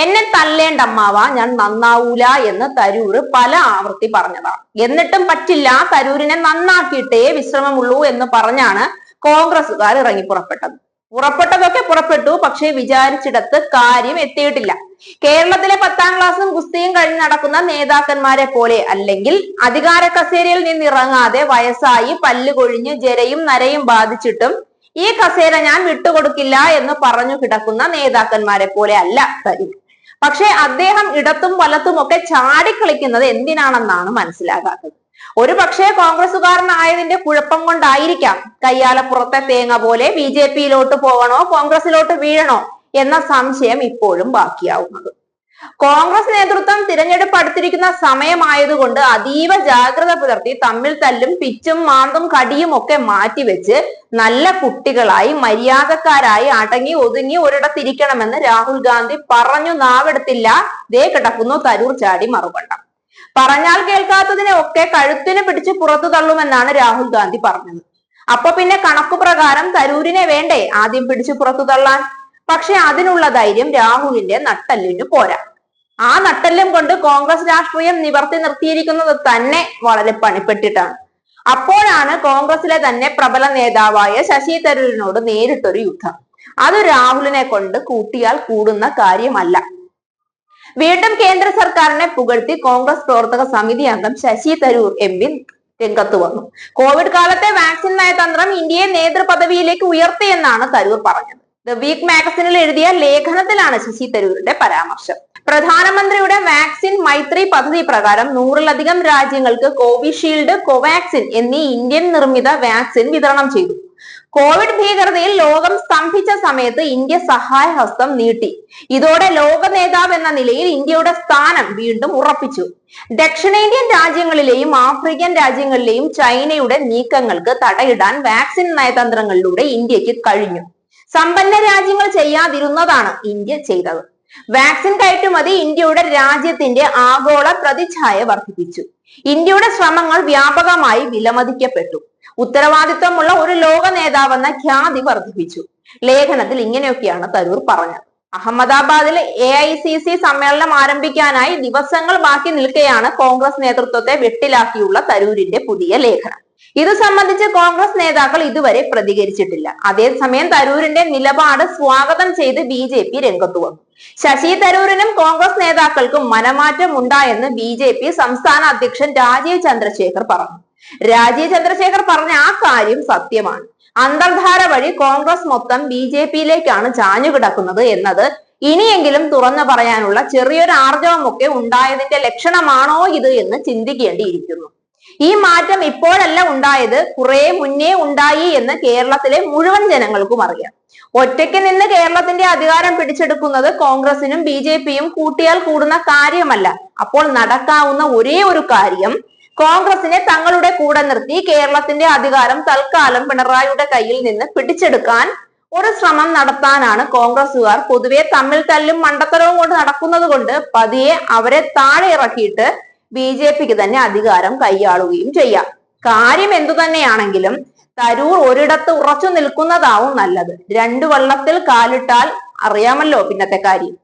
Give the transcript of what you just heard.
എന്നെ തല്ലേണ്ട അമ്മാവ, ഞാൻ നന്നാവൂല എന്ന് തരൂര് പല ആവർത്തി പറഞ്ഞതാണ്. എന്നിട്ടും പറ്റില്ല, തരൂരിനെ നന്നാക്കിയിട്ടേ വിശ്രമമുള്ളൂ എന്ന് പറഞ്ഞാണ് കോൺഗ്രസുകാർ ഇറങ്ങി പുറപ്പെട്ടതൊക്കെ പുറപ്പെട്ടു. പക്ഷേ വിചാരിച്ചിടത്ത് കാര്യം എത്തിയിട്ടില്ല. കേരളത്തിലെ 10ാം ക്ലാസ്സും ഗുസ്തിയും കഴിഞ്ഞ് നടക്കുന്ന നേതാക്കന്മാരെ പോലെ, അല്ലെങ്കിൽ അധികാര കസേരയിൽ നിന്നിറങ്ങാതെ വയസ്സായി പല്ല് കൊഴിഞ്ഞ് ജരയും നരയും ബാധിച്ചിട്ടും ഈ കസേര ഞാൻ വിട്ടുകൊടുക്കില്ല എന്ന് പറഞ്ഞു കിടക്കുന്ന നേതാക്കന്മാരെ പോലെ അല്ല തരൂർ. പക്ഷെ അദ്ദേഹം ഇടത്തും വലത്തും ഒക്കെ ചാടിക്കളിക്കുന്നത് എന്തിനാണെന്നാണ് മനസ്സിലാകാത്തത്. ഒരു പക്ഷേ കോൺഗ്രസുകാരനായതിന്റെ കുഴപ്പം കൊണ്ടായിരിക്കാം കയ്യാലപ്പുറത്തെ തേങ്ങ പോലെ BJP-യിലോട്ട് പോകണോ കോൺഗ്രസിലോട്ട് വീഴണോ എന്ന സംശയം ഇപ്പോഴും ബാക്കിയാവുന്നത്. കോൺഗ്രസ് നേതൃത്വം തിരഞ്ഞെടുപ്പ് അടുത്തിരിക്കുന്ന സമയമായതുകൊണ്ട് അതീവ ജാഗ്രത പുലർത്തി തമ്മിൽ തല്ലും പിച്ചും മാന്തും കടിയും ഒക്കെ മാറ്റിവെച്ച് നല്ല കുട്ടികളായി മര്യാദക്കാരായി അടങ്ങി ഒതുങ്ങി ഒരിടത്തിരിക്കണമെന്ന് രാഹുൽ ഗാന്ധി പറഞ്ഞു നാവെടുത്തില്ല. ദേ കിടക്കുന്നു തരൂർ ചാടി മറുപണ്ടം. പറഞ്ഞാൽ കേൾക്കാത്തതിനെ ഒക്കെ കഴുത്തിന് പിടിച്ച് പുറത്തു തള്ളുമെന്നാണ് രാഹുൽ ഗാന്ധി പറഞ്ഞത്. അപ്പൊ പിന്നെ കണക്കു പ്രകാരം തരൂരിനെ വേണ്ടേ ആദ്യം പിടിച്ചു പുറത്തു തള്ളാൻ? പക്ഷെ അതിനുള്ള ധൈര്യം രാഹുലിന്റെ നട്ടെല്ലിന് പോരാ. ആ നട്ടെല്ലും കൊണ്ട് കോൺഗ്രസ് രാഷ്ട്രീയം നിവർത്തി നിർത്തിയിരിക്കുന്നത് തന്നെ വളരെ പണിപ്പെട്ടിട്ടാണ്. അപ്പോഴാണ് കോൺഗ്രസിലെ തന്നെ പ്രബല നേതാവായ ശശി തരൂരിനോട് നേരിട്ടൊരു യുദ്ധം. അത് രാഹുലിനെ കൊണ്ട് കൂട്ടിയാൽ കൂടുന്ന കാര്യമല്ല. വീണ്ടും കേന്ദ്ര സർക്കാരിനെ പുകഴ്ത്തി കോൺഗ്രസ് പ്രവർത്തക സമിതി അംഗം ശശി തരൂർ MP രംഗത്ത് വന്നു. കോവിഡ് കാലത്തെ വാക്സിൻ നയതന്ത്രം ഇന്ത്യയെ നേതൃപദവിയിലേക്ക് ഉയർത്തിയെന്നാണ് തരൂർ പറഞ്ഞത്. ദ വീക്ക് മാഗസിനിൽ എഴുതിയ ലേഖനത്തിലാണ് ശശി തരൂരിന്റെ പരാമർശം. പ്രധാനമന്ത്രിയുടെ വാക്സിൻ മൈത്രി പദ്ധതി പ്രകാരം 100-ലധികം രാജ്യങ്ങൾക്ക് കോവിഷീൽഡ്, കോവാക്സിൻ എന്നീ ഇന്ത്യൻ നിർമ്മിത വാക്സിൻ വിതരണം ചെയ്തു. കോവിഡ് ഭീകരതയിൽ ലോകം സ്തംഭിച്ച സമയത്ത് ഇന്ത്യ സഹായഹസ്തം നീട്ടി. ഇതോടെ ലോക നേതാവ് എന്ന നിലയിൽ ഇന്ത്യയുടെ സ്ഥാനം വീണ്ടും ഉറപ്പിച്ചു. ദക്ഷിണേന്ത്യൻ രാജ്യങ്ങളിലെയും ആഫ്രിക്കൻ രാജ്യങ്ങളിലെയും ചൈനയുടെ നീക്കങ്ങൾക്ക് തടയിടാൻ വാക്സിൻ നയതന്ത്രങ്ങളിലൂടെ ഇന്ത്യക്ക് കഴിഞ്ഞു. സമ്പന്ന രാജ്യങ്ങൾ ചെയ്യാതിരുന്നതാണ് ഇന്ത്യ ചെയ്തത്. വാക്സിൻ കയറ്റുമതി ഇന്ത്യയുടെ രാജ്യത്തിന്റെ ആഗോള പ്രതിച്ഛായ വർദ്ധിപ്പിച്ചു. ഇന്ത്യയുടെ ശ്രമങ്ങൾ വ്യാപകമായി വിലമതിക്കപ്പെട്ടു. ഉത്തരവാദിത്വമുള്ള ഒരു ലോക നേതാവെന്ന ഖ്യാതി വർദ്ധിപ്പിച്ചു. ലേഖനത്തിൽ ഇങ്ങനെയൊക്കെയാണ് തരൂർ പറഞ്ഞത്. അഹമ്മദാബാദിൽ AICC സമ്മേളനം ആരംഭിക്കാനായി ദിവസങ്ങൾ ബാക്കി നിൽക്കെയാണ് കോൺഗ്രസ് നേതൃത്വത്തെ വെട്ടിലാക്കിയുള്ള തരൂരിന്റെ പുതിയ ലേഖനം. ഇത് സംബന്ധിച്ച് കോൺഗ്രസ് നേതാക്കൾ ഇതുവരെ പ്രതികരിച്ചിട്ടില്ല. അതേസമയം തരൂരിന്റെ നിലപാട് സ്വാഗതം ചെയ്ത് BJP രംഗത്തു വന്നു. ശശി തരൂരിനും കോൺഗ്രസ് നേതാക്കൾക്കും മനമാറ്റം ഉണ്ടായെന്ന് BJP സംസ്ഥാന അധ്യക്ഷൻ രാജീവ് ചന്ദ്രശേഖർ പറഞ്ഞു. രാജീവ് ചന്ദ്രശേഖർ പറഞ്ഞ ആ കാര്യം സത്യമാണ്. അന്തർധാര വഴി കോൺഗ്രസ് മൊത്തം BJP-യിലേക്കാണ് ചാഞ്ഞു കിടക്കുന്നത് എന്നത് ഇനിയെങ്കിലും തുറന്നു പറയാനുള്ള ചെറിയൊരു ആർജവമൊക്കെ ഉണ്ടായതിന്റെ ലക്ഷണമാണോ ഇത് എന്ന് ചിന്തിക്കേണ്ടിയിരിക്കുന്നു. ഈ മാറ്റം ഇപ്പോഴല്ല ഉണ്ടായത്, കുറെ മുന്നേ ഉണ്ടായി എന്ന് കേരളത്തിലെ മുഴുവൻ ജനങ്ങൾക്കും അറിയാം. ഒറ്റയ്ക്ക് നിന്ന് കേരളത്തിന്റെ അധികാരം പിടിച്ചെടുക്കുന്നത് കോൺഗ്രസിനും BJP-യും കൂട്ടിയാൽ കൂടുന്ന കാര്യമല്ല. അപ്പോൾ നടക്കാവുന്ന ഒരേ ഒരു കാര്യം കോൺഗ്രസിനെ തങ്ങളുടെ കൂടെ നിർത്തി കേരളത്തിന്റെ അധികാരം തൽക്കാലം പിണറായിയുടെ കയ്യിൽ നിന്ന് പിടിച്ചെടുക്കാൻ ഒരു ശ്രമം നടത്താനാണ്. കോൺഗ്രസുകാർ പൊതുവെ തമ്മിൽ തല്ലും മണ്ടത്തരവും കൊണ്ട് നടക്കുന്നത് കൊണ്ട് പതിയെ അവരെ താഴെ ഇറക്കിയിട്ട് BJP-ക്ക് തന്നെ അധികാരം കൈയാളുകയും ചെയ്യാം. കാര്യം എന്തു തന്നെയാണെങ്കിലും തരൂർ ഒരിടത്ത് ഉറച്ചു നിൽക്കുന്നതാവും നല്ലത്. 2 വള്ളത്തിൽ കാലിട്ടാൽ അറിയാമല്ലോ പിന്നത്തെ കാര്യം.